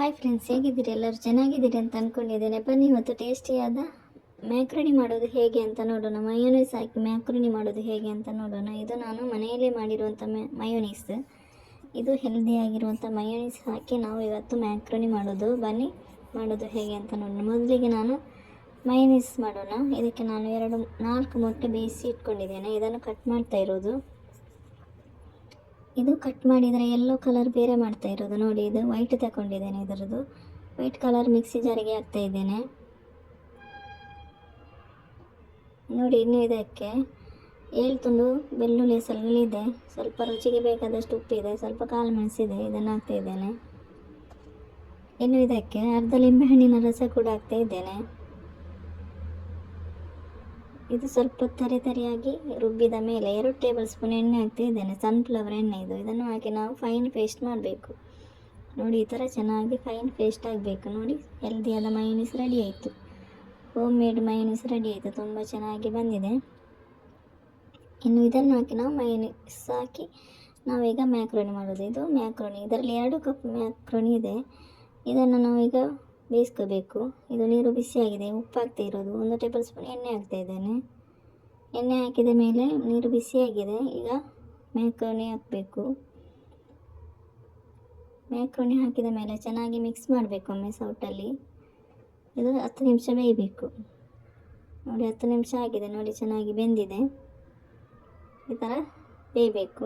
Hi friends, ಹೇಗಿದ್ದೀರಿ? ಎಲ್ಲರೂ ಚೆನ್ನಾಗಿದ್ದೀರಿ ಅಂತ ಅಂದ್ಕೊಂಡಿದ್ದೇನೆ. ಬನ್ನಿ ಇವತ್ತು ಟೇಸ್ಟಿಯಾದ ಮ್ಯಾಕ್ರೋನಿ ಮಾಡೋದು ಹೇಗೆ ಅಂತ ನೋಡೋಣ. ಮಯೋನೀಸ್ ಹಾಕಿ ಮ್ಯಾಕ್ರೋನಿ ಮಾಡೋದು ಹೇಗೆ ಅಂತ ನೋಡೋಣ. ಇದು ನಾನು ಮನೆಯಲ್ಲೇ ಮಾಡಿರುವಂಥ ಮಯೋನೀಸ್. ಇದು ಹೆಲ್ದಿಯಾಗಿರುವಂಥ ಮಯೋನೀಸ್ ಹಾಕಿ ನಾವು ಇವತ್ತು ಮ್ಯಾಕ್ರೋನಿ ಮಾಡೋದು. ಬನ್ನಿ ಮಾಡೋದು ಹೇಗೆ ಅಂತ ನೋಡೋಣ. ಮೊದಲಿಗೆ ನಾನು ಮಯೋನೀಸ್ ಮಾಡೋಣ. ಇದಕ್ಕೆ ನಾನು 4 ಮೊಟ್ಟೆ ಬೇಯಿಸಿ ಇಟ್ಕೊಂಡಿದ್ದೇನೆ. ಇದನ್ನು ಕಟ್ ಮಾಡ್ತಾ ಇರೋದು. ಇದು ಕಟ್ ಮಾಡಿದರೆ ಯೆಲ್ಲೋ ಕಲರ್ ಬೇರೆ ಮಾಡ್ತಾ ಇರೋದು. ನೋಡಿ, ಇದು ವೈಟ್ ತಗೊಂಡಿದ್ದೇನೆ. ಇದರದ್ದು ವೈಟ್ ಕಲರ್ ಮಿಕ್ಸಿ ಜಾರಿಗೆ ಹಾಕ್ತಾ ಇದ್ದೇನೆ. ನೋಡಿ, ಇನ್ನು ಇದಕ್ಕೆ 7 ತುಂಡು ಬೆಳ್ಳುಳ್ಳಿ ಇದೆ, ಸ್ವಲ್ಪ ರುಚಿಗೆ ಬೇಕಾದಷ್ಟು ಉಪ್ಪಿದೆ, ಸ್ವಲ್ಪ ಕಾಳು ಮೆಣಸಿದೆ. ಇದನ್ನು ಹಾಕ್ತಾ ಇದ್ದೇನೆ. ಇನ್ನು ಇದಕ್ಕೆ ಅರ್ಧ ಲಿಂಬೆಹಣ್ಣಿನ ರಸ ಕೂಡ ಹಾಕ್ತಾ ಇದ್ದೇನೆ. ಇದು ಸ್ವಲ್ಪ ತರಿಯಾಗಿ ರುಬ್ಬಿದ ಮೇಲೆ 2 ಟೇಬಲ್ ಸ್ಪೂನ್ ಎಣ್ಣೆ ಹಾಕ್ತಾ ಇದ್ದೇನೆ. ಸನ್ಫ್ಲವರ್ ಎಣ್ಣೆ ಇದು. ಇದನ್ನು ಹಾಕಿ ನಾವು ಫೈನ್ ಪೇಸ್ಟ್ ಮಾಡಬೇಕು. ನೋಡಿ, ಈ ಥರ ಚೆನ್ನಾಗಿ ಫೈನ್ ಪೇಸ್ಟ್ ಆಗಬೇಕು. ನೋಡಿ, ಹೆಲ್ದಿಯಾದ ಮಯೋನೀಸ್ ರೆಡಿ ಆಯಿತು. ಹೋಮ್ ಮೇಡ್ ಮಯೋನೀಸ್ ರೆಡಿ ಆಯಿತು. ತುಂಬ ಚೆನ್ನಾಗಿ ಬಂದಿದೆ. ಇನ್ನು ಇದನ್ನು ಹಾಕಿ ನಾವು ಮಯೋನೀಸ್ ಹಾಕಿ ನಾವೀಗ ಮ್ಯಾಕ್ರೋನಿ ಮಾಡೋದು. ಇದು ಮ್ಯಾಕ್ರೋನಿ. ಇದರಲ್ಲಿ 2 ಕಪ್ ಮ್ಯಾಕ್ರೋನಿ ಇದೆ. ಇದನ್ನು ನಾವೀಗ ಬೇಯಿಸ್ಕೋಬೇಕು. ಇದು ನೀರು ಬಿಸಿಯಾಗಿದೆ. ಉಪ್ಪು ಹಾಕ್ತಾ ಇರೋದು. 1 ಟೇಬಲ್ ಸ್ಪೂನ್ ಎಣ್ಣೆ ಹಾಕ್ತಾ ಇದ್ದೇನೆ. ಎಣ್ಣೆ ಹಾಕಿದ ಮೇಲೆ ನೀರು ಬಿಸಿಯಾಗಿದೆ. ಈಗ ಮ್ಯಾಕ್ರೋನಿ ಹಾಕಬೇಕು. ಮ್ಯಾಕ್ರೋನಿ ಹಾಕಿದ ಮೇಲೆ ಚೆನ್ನಾಗಿ ಮಿಕ್ಸ್ ಮಾಡಬೇಕು. ಒಮ್ಮೆ ಸೌಟಲ್ಲಿ ಇದು 10 ನಿಮಿಷ ಬೇಯಬೇಕು. ನೋಡಿ, 10 ನಿಮಿಷ ಆಗಿದೆ. ನೋಡಿ, ಚೆನ್ನಾಗಿ ಬೆಂದಿದೆ. ಈ ಥರ ಬೇಯಬೇಕು.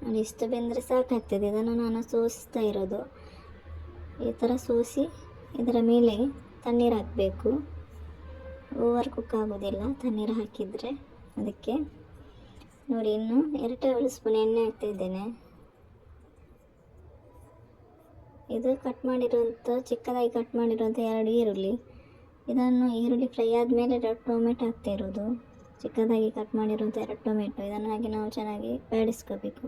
ನೋಡಿ, ಇಷ್ಟು ಬೆಂದರೆ ಸಾಕಾಗ್ತದೆ. ಇದನ್ನು ನಾನು ಸೋಸ್ತಾ ಇರೋದು. ಈ ಥರ ಸೋಸಿ ಇದರ ಮೇಲೆ ತಣ್ಣೀರು ಹಾಕಬೇಕು. ಓವರ್ ಕುಕ್ ಆಗೋದಿಲ್ಲ ತಣ್ಣೀರು ಹಾಕಿದರೆ. ಅದಕ್ಕೆ ನೋಡಿ, ಇನ್ನು 2 ಟೇಬಲ್ ಸ್ಪೂನ್ ಎಣ್ಣೆ ಹಾಕ್ತಾ ಇದ್ದೇನೆ. ಇದು ಚಿಕ್ಕದಾಗಿ ಕಟ್ ಮಾಡಿರುವಂಥ 2 ಈರುಳ್ಳಿ. ಇದನ್ನು ಈರುಳ್ಳಿ ಫ್ರೈ ಆದಮೇಲೆ 2 ಟೊಮೆಟೊ ಹಾಕ್ತಾ ಇರೋದು. ಚಿಕ್ಕದಾಗಿ ಕಟ್ ಮಾಡಿರುವಂಥ 2 ಟೊಮೆಟೊ. ಇದನ್ನು ಹಾಕಿ ನಾವು ಚೆನ್ನಾಗಿ ಬಾಡಿಸ್ಕೋಬೇಕು.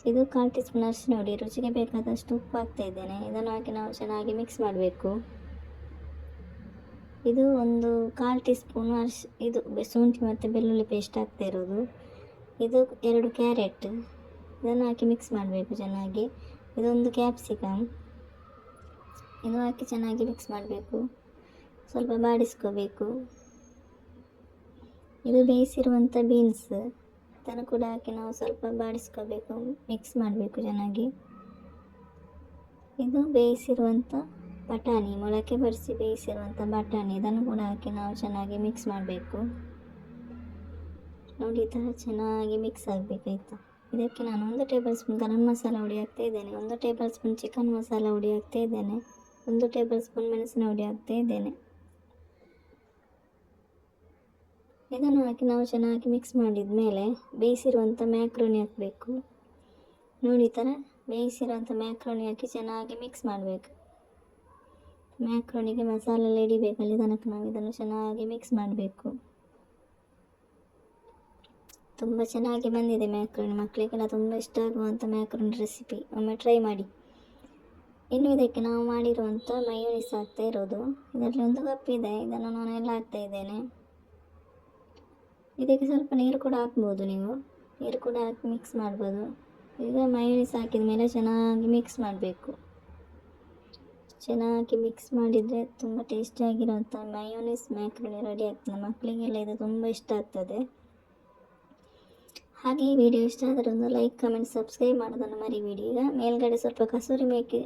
ಇದು 1/4 ಟೀ ಸ್ಪೂನ್ ಅರಿಶಿನ ನೋಡಿ, ರುಚಿಗೆ ಬೇಕಾದಷ್ಟು ಉಪ್ಪು ಹಾಕ್ತಾ ಇದ್ದೇನೆ. ಇದನ್ನು ಹಾಕಿ ನಾವು ಚೆನ್ನಾಗಿ ಮಿಕ್ಸ್ ಮಾಡಬೇಕು. ಇದು 1/4 ಟೀ ಸ್ಪೂನ್ ಇದು ಶುಂಠಿ ಮತ್ತು ಬೆಳ್ಳುಳ್ಳಿ ಪೇಸ್ಟ್ ಹಾಕ್ತಾ ಇರೋದು. ಇದು 2 ಕ್ಯಾರೆಟ್. ಇದನ್ನು ಹಾಕಿ ಮಿಕ್ಸ್ ಮಾಡಬೇಕು ಚೆನ್ನಾಗಿ. ಇದೊಂದು ಕ್ಯಾಪ್ಸಿಕಮ್. ಇದು ಹಾಕಿ ಚೆನ್ನಾಗಿ ಮಿಕ್ಸ್ ಮಾಡಬೇಕು. ಸ್ವಲ್ಪ ಬಾಡಿಸ್ಕೋಬೇಕು. ಇದು ಬೇಯಿಸಿರುವಂಥ ಬೀನ್ಸ್. ಇದನ್ನು ಕೂಡ ಹಾಕಿ ನಾವು ಸ್ವಲ್ಪ ಬಾಡಿಸ್ಕೋಬೇಕು. ಮಿಕ್ಸ್ ಮಾಡಬೇಕು ಚೆನ್ನಾಗಿ. ಇದು ಬೇಯಿಸಿರುವಂಥ ಬಟಾಣಿ, ಮೊಳಕೆ ಬರಿಸಿ ಬೇಯಿಸಿರುವಂಥ ಬಟಾಣಿ. ಇದನ್ನು ಕೂಡ ಹಾಕಿ ನಾವು ಚೆನ್ನಾಗಿ ಮಿಕ್ಸ್ ಮಾಡಬೇಕು. ನೋಡಿ, ಈ ಥರ ಚೆನ್ನಾಗಿ ಮಿಕ್ಸ್ ಆಗಬೇಕಾಯ್ತಾ. ಇದಕ್ಕೆ ನಾನು 1 ಟೇಬಲ್ ಸ್ಪೂನ್ ಗರಂ ಮಸಾಲ ಹುಡಿ ಹಾಕ್ತಾ ಇದ್ದೇನೆ. 1 ಟೇಬಲ್ ಸ್ಪೂನ್ ಚಿಕನ್ ಮಸಾಲ ಹುಡಿ ಹಾಕ್ತಾ ಇದ್ದೇನೆ. 1 ಟೇಬಲ್ ಸ್ಪೂನ್ ಮೆಣಸಿನ ಹುಡಿ ಹಾಕ್ತಾ ಇದ್ದೇನೆ. ಇದನ್ನು ಹಾಕಿ ನಾವು ಚೆನ್ನಾಗಿ ಮಿಕ್ಸ್ ಮಾಡಿದ ಮೇಲೆ ಬೇಯಿಸಿರುವಂಥ ಮ್ಯಾಕ್ರೋನಿ ಹಾಕಬೇಕು. ನೋಡಿ, ಈ ಥರ ಬೇಯಿಸಿರುವಂಥ ಮ್ಯಾಕ್ರೋನಿ ಹಾಕಿ ಚೆನ್ನಾಗಿ ಮಿಕ್ಸ್ ಮಾಡಬೇಕು. ಮ್ಯಾಕ್ರೋನಿಗೆ ಮಸಾಲೆಲ್ಲ ಹಿಡಿಬೇಕಲ್ಲಿ ತನಕ ನಾವು ಇದನ್ನು ಚೆನ್ನಾಗಿ ಮಿಕ್ಸ್ ಮಾಡಬೇಕು. ತುಂಬ ಚೆನ್ನಾಗಿ ಬಂದಿದೆ ಮ್ಯಾಕ್ರೋನಿ. ಮಕ್ಕಳಿಗೆಲ್ಲ ತುಂಬ ಇಷ್ಟ ಆಗುವಂಥ ಮ್ಯಾಕ್ರೋನಿ ರೆಸಿಪಿ. ಒಮ್ಮೆ ಟ್ರೈ ಮಾಡಿ. ಇನ್ನು ಇದಕ್ಕೆ ನಾವು ಮಾಡಿರುವಂಥ ಮಯೋನೀಸ್ ಹಾಕ್ತಾ ಇರೋದು. ಇದರಲ್ಲಿ 1 ಕಪ್ ಇದೆ. ಇದನ್ನು ನಾನು ಎಲ್ಲ ಹಾಕ್ತಾ ಇದ್ದೇನೆ. ಇದಕ್ಕೆ ಸ್ವಲ್ಪ ನೀರು ಕೂಡ ಹಾಕ್ಬೋದು. ನೀವು ನೀರು ಕೂಡ ಹಾಕಿ ಮಿಕ್ಸ್ ಮಾಡ್ಬೋದು. ಈಗ ಮಯೋನೀಸ್ ಹಾಕಿದ ಮೇಲೆ ಚೆನ್ನಾಗಿ ಮಿಕ್ಸ್ ಮಾಡಬೇಕು. ಚೆನ್ನಾಗಿ ಮಿಕ್ಸ್ ಮಾಡಿದರೆ ತುಂಬ ಟೇಸ್ಟಿಯಾಗಿರುವಂಥ ಮಯೋನೀಸ್ ಮ್ಯಾಕ್ರೋನಿ ರೆಡಿ ಆಗ್ತದೆ. ಮಕ್ಕಳಿಗೆಲ್ಲ ಇದು ತುಂಬ ಇಷ್ಟ ಆಗ್ತದೆ. ಹಾಗೆ ಈ ವಿಡಿಯೋ ಇಷ್ಟ ಆದರೆ ಒಂದು ಲೈಕ್, ಕಮೆಂಟ್, ಸಬ್ಸ್ಕ್ರೈಬ್ ಮಾಡೋದನ್ನು ಮರಿಬೇಡಿ. ಈಗ ಮೇಲ್ಗಡೆ ಸ್ವಲ್ಪ ಕಸೂರಿ ಮೆಥಿ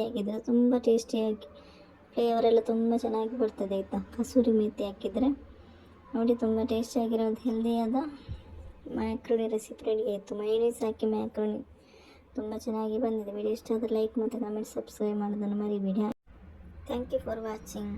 ಹಾಕಿದರೆ ತುಂಬ ಟೇಸ್ಟಿಯಾಗಿ ಫ್ಲೇವರೆಲ್ಲ ತುಂಬ ಚೆನ್ನಾಗಿ ಬರ್ತದೆ ಆಯಿತಾ. ಕಸೂರಿ ಮೆಥಿ ಹಾಕಿದರೆ ನೋಡಿ, ತುಂಬ ಟೇಸ್ಟಿಯಾಗಿರೋದು ಹೆಲ್ದಿಯಾದ ಮ್ಯಾಕ್ರೋನಿ ರೆಸಿಪಿ ರೆಡಿ ಆಯಿತು. ಮಯೋನೀಸ್ ಹಾಕಿ ಮ್ಯಾಕ್ರೋನಿ ತುಂಬ ಚೆನ್ನಾಗಿ ಬಂದಿದೆ. ವಿಡಿಯೋ ಇಷ್ಟ ಆದರೆ ಲೈಕ್ ಮತ್ತು ಕಮೆಂಟ್, ಸಬ್ಸ್ಕ್ರೈಬ್ ಮಾಡೋದನ್ನು ಮರಿಬೇಡಿ. Thank you for watching.